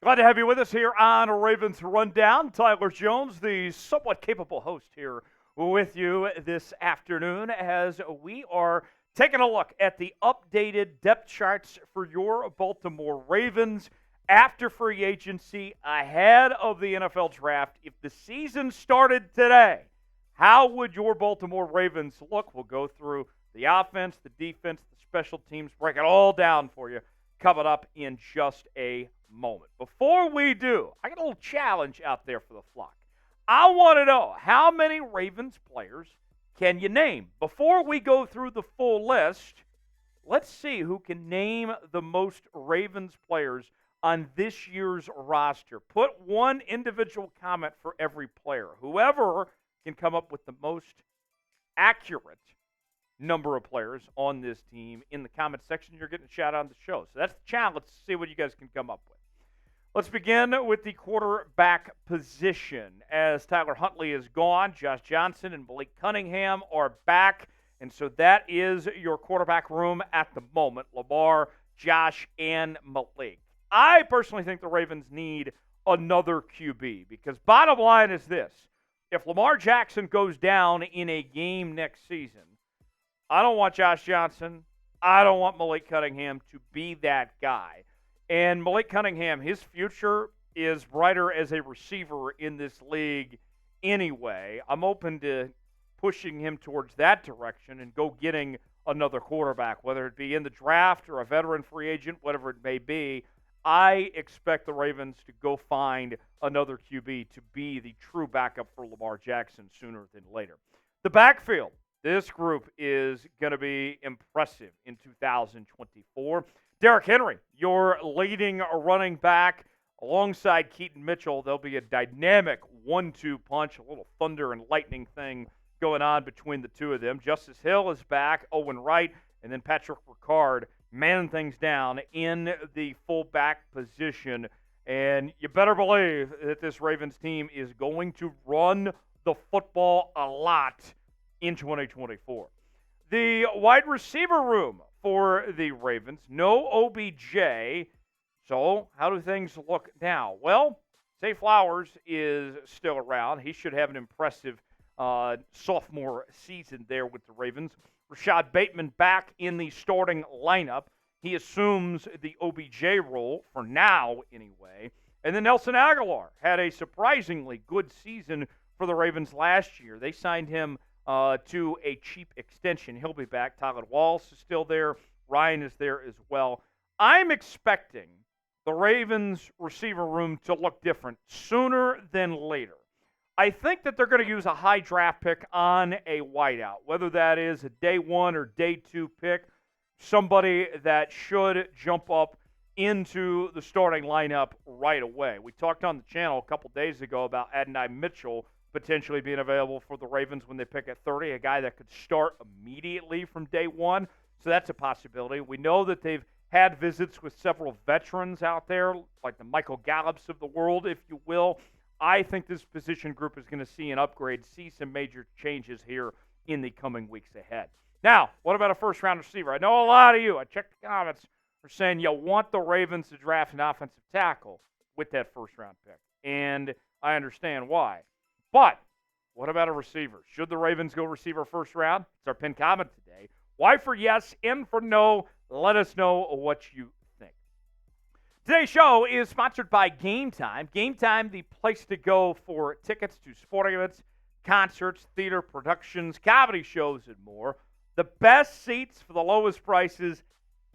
Glad to have you with us here on Ravens Rundown. Tyler Jones, the somewhat capable host here with you this afternoon as we are taking a look at the updated depth charts for your Baltimore Ravens after free agency ahead of the NFL draft. If the season started today, how would your Baltimore Ravens look? We'll go through the offense, the defense, the special teams, break it all down for you coming up in just a moment. Before we do, I got a little challenge out there for the flock. I want to know, how many Ravens players can you name? Before we go through the full list, let's see who can name the most Ravens players on this year's roster. Put one individual comment for every player. Whoever can come up with the most accurate number of players on this team in the comment section, you're getting a shout out on the show. So that's the challenge. Let's see what you guys can come up with. Let's begin with the quarterback position. As Tyler Huntley is gone, Josh Johnson and Malik Cunningham are back. And so that is your quarterback room at the moment. Lamar, Josh, and Malik. I personally think the Ravens need another QB because bottom line is this. If Lamar Jackson goes down in a game next season, I don't want Josh Johnson. I don't want Malik Cunningham to be that guy. And Malik Cunningham, his future is brighter as a receiver in this league anyway. I'm open to pushing him towards that direction and go getting another quarterback, whether it be in the draft or a veteran free agent, whatever it may be. I expect the Ravens to go find another QB to be the true backup for Lamar Jackson sooner than later. The backfield. This group is going to be impressive in 2024. Derrick Henry, your leading running back, alongside Keaton Mitchell. There'll be a dynamic 1-2 punch, a little thunder and lightning thing going on between the two of them. Justice Hill is back, Owen Wright, and then Patrick Ricard manning things down in the fullback position. And you better believe that this Ravens team is going to run the football a lot in 2024. The wide receiver room for the Ravens, no OBJ. So how do things look now? Well, Zay Flowers is still around. He should have an impressive sophomore season there with the Ravens. Rashod Bateman back in the starting lineup. He assumes the OBJ role for now anyway. And then Nelson Agholor had a surprisingly good season for the Ravens last year. They signed him to a cheap extension. He'll be back. Tylan Wallace is still there. Ryan is there as well. I'm expecting the Ravens receiver room to look different sooner than later. I think that they're going to use a high draft pick on a wideout, whether that is a day one or day two pick, somebody that should jump up into the starting lineup right away. We talked on the channel a couple days ago about Adonai Mitchell potentially being available for the Ravens when they pick at 30, a guy that could start immediately from day one. So that's a possibility. We know that they've had visits with several veterans out there, like the Michael Gallups of the world, if you will. I think this position group is going to see an upgrade, see some major changes here in the coming weeks ahead. Now, what about a first-round receiver? I know a lot of you, I checked the comments, are saying you want the Ravens to draft an offensive tackle with that first-round pick. And I understand why. But what about a receiver? Should the Ravens go receiver first round? It's our pinned comment today. Y for yes, M for no. Let us know what you think. Today's show is sponsored by Game Time. Game Time, the place to go for tickets to sporting events, concerts, theater productions, comedy shows, and more. The best seats for the lowest prices,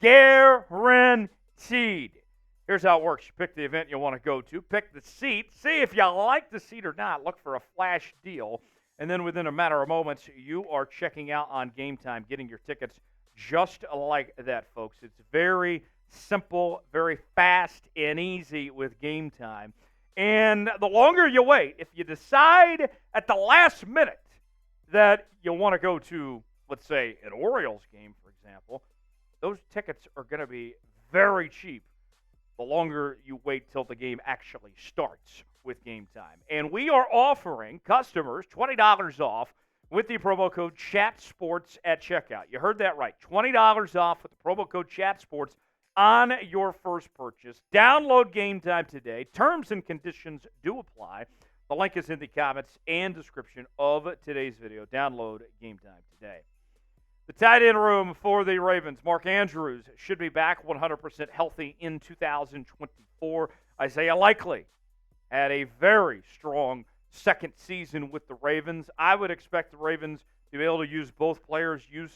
guaranteed. Here's how it works. You pick the event you want to go to, pick the seat, see if you like the seat or not, look for a flash deal, and then within a matter of moments, you are checking out on Game Time, getting your tickets just like that, folks. It's very simple, very fast and easy with Game Time. And the longer you wait, if you decide at the last minute that you want to go to, let's say, an Orioles game, for example, those tickets are going to be very cheap the longer you wait till the game actually starts with Game Time. And we are offering customers $20 off with the promo code CHATSPORTS at checkout. You heard that right. $20 off with the promo code CHATSPORTS on your first purchase. Download Game Time today. Terms and conditions do apply. The link is in the comments and description of today's video. Download Game Time today. The tight end room for the Ravens. Mark Andrews should be back 100% healthy in 2024. Isaiah Likely had a very strong second season with the Ravens. I would expect the Ravens to be able to use both players, use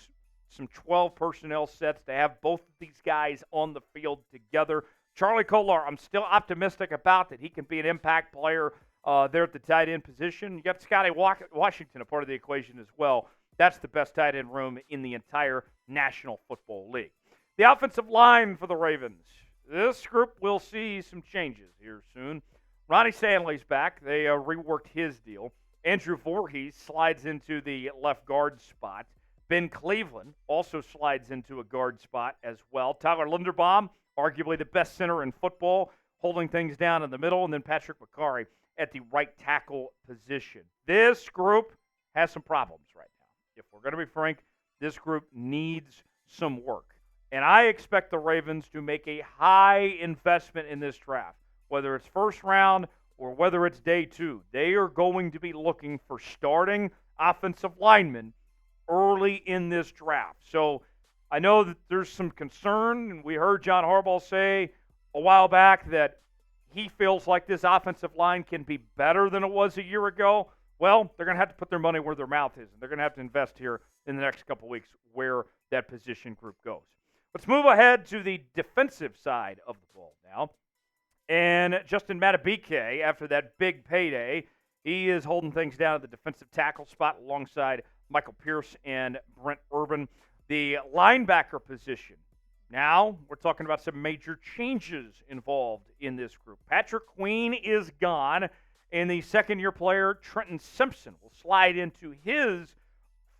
some 12 personnel sets to have both of these guys on the field together. Charlie Kolar, I'm still optimistic about that he can be an impact player there at the tight end position. You got Scotty Washington a part of the equation as well. That's the best tight end room in the entire National Football League. The offensive line for the Ravens. This group will see some changes here soon. Ronnie Stanley's back. They reworked his deal. Andrew Voorhees slides into the left guard spot. Ben Cleveland also slides into a guard spot as well. Tyler Linderbaum, arguably the best center in football, holding things down in the middle. And then Patrick McCarry at the right tackle position. This group has some problems right now. If we're going to be frank, this group needs some work. And I expect the Ravens to make a high investment in this draft, whether it's first round or whether it's day two. They are going to be looking for starting offensive linemen early in this draft. So I know that there's some concern, and we heard John Harbaugh say a while back that he feels like this offensive line can be better than it was a year ago. Well, they're going to have to put their money where their mouth is, and they're going to have to invest here in the next couple weeks where that position group goes. Let's move ahead to the defensive side of the ball now. And Justin Matabike, after that big payday, he is holding things down at the defensive tackle spot alongside Michael Pierce and Brent Urban. The linebacker position. Now we're talking about some major changes involved in this group. Patrick Queen is gone, and the second-year player, Trenton Simpson, will slide into his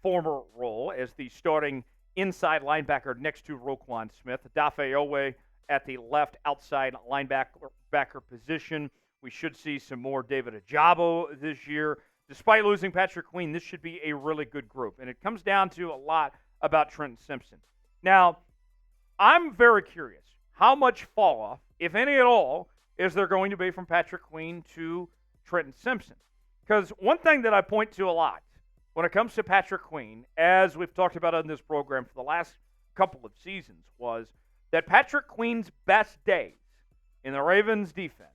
former role as the starting inside linebacker next to Roquan Smith. Dafe Owe at the left outside linebacker position. We should see some more David Ajabo this year. Despite losing Patrick Queen, this should be a really good group. And it comes down to a lot about Trenton Simpson. Now, I'm very curious how much fall-off, if any at all, is there going to be from Patrick Queen to Trenton Simpson? Because one thing that I point to a lot when it comes to Patrick Queen, as we've talked about on this program for the last couple of seasons, was that Patrick Queen's best days in the Ravens defense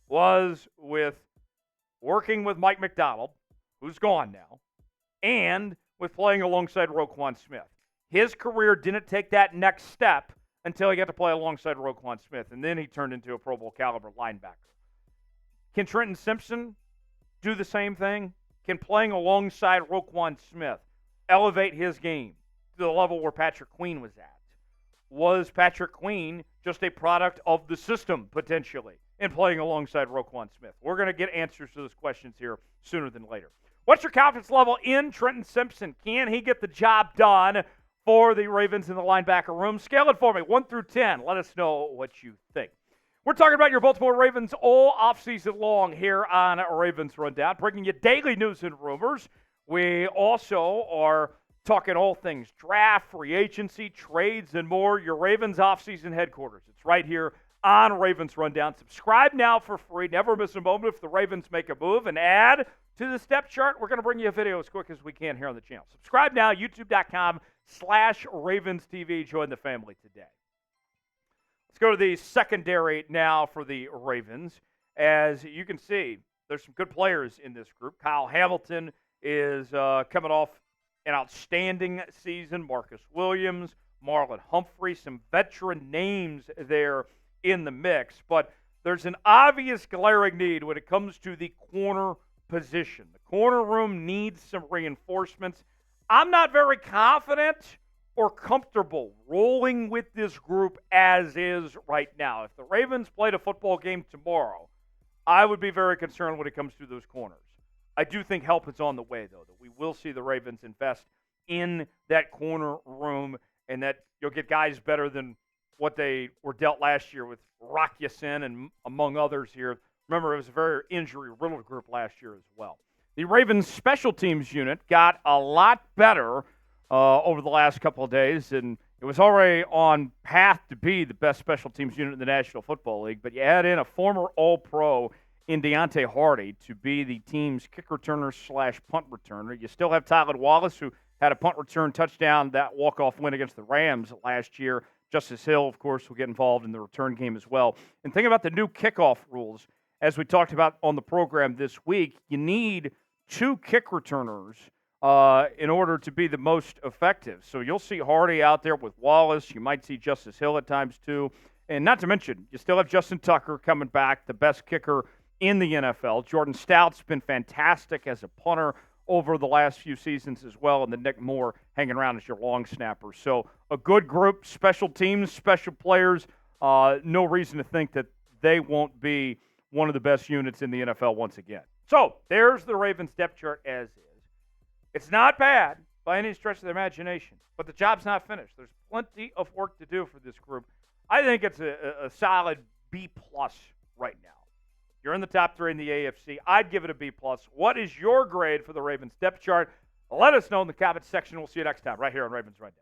was with working with Mike McDonald, who's gone now, and with playing alongside Roquan Smith. His career didn't take that next step until he got to play alongside Roquan Smith, and then he turned into a Pro Bowl caliber linebacker. Can Trenton Simpson do the same thing? Can playing alongside Roquan Smith elevate his game to the level where Patrick Queen was at? Was Patrick Queen just a product of the system, potentially, in playing alongside Roquan Smith? We're going to get answers to those questions here sooner than later. What's your confidence level in Trenton Simpson? Can he get the job done for the Ravens in the linebacker room? Scale it for me, 1 through 10. Let us know what you think. We're talking about your Baltimore Ravens all offseason long here on Ravens Rundown, bringing you daily news and rumors. We also are talking all things draft, free agency, trades, and more. Your Ravens offseason headquarters. It's right here on Ravens Rundown. Subscribe now for free. Never miss a moment if the Ravens make a move. And add to the step chart, we're going to bring you a video as quick as we can here on the channel. Subscribe now, youtube.com/RavensTV. Join the family today. Let's go to the secondary now for the Ravens. As you can see, there's some good players in this group. Kyle Hamilton is coming off an outstanding season. Marcus Williams, Marlon Humphrey, some veteran names there in the mix. But there's an obvious glaring need when it comes to the corner position. The corner room needs some reinforcements. I'm not very confident or comfortable rolling with this group as is right now. If the Ravens played a football game tomorrow, I would be very concerned when it comes to those corners. I do think help is on the way, though, that we will see the Ravens invest in that corner room and that you'll get guys better than what they were dealt last year with Rock Ya-Sin and among others here. Remember, it was a very injury-riddled group last year as well. The Ravens special teams unit got a lot better over the last couple of days, and it was already on path to be the best special teams unit in the National Football League, but you add in a former All-Pro in Deontay Hardy to be the team's kick returner / punt returner. You still have Tylan Wallace, who had a punt return touchdown, that walk-off win against the Rams last year. Justice Hill, of course, will get involved in the return game as well. And think about the new kickoff rules. As we talked about on the program this week, you need 2 kick returners in order to be the most effective. So you'll see Hardy out there with Wallace. You might see Justice Hill at times too. And not to mention, you still have Justin Tucker coming back, the best kicker in the NFL. Jordan Stout's been fantastic as a punter over the last few seasons as well, and then Nick Moore hanging around as your long snapper. So a good group, special teams, special players. No reason to think that they won't be one of the best units in the NFL once again. So there's the Ravens depth chart as is. It's not bad by any stretch of the imagination, but the job's not finished. There's plenty of work to do for this group. I think it's a solid B+ right now. You're in the top 3 in the AFC. I'd give it a B+. What is your grade for the Ravens depth chart? Let us know in the comments section. We'll see you next time right here on Ravens Rundown.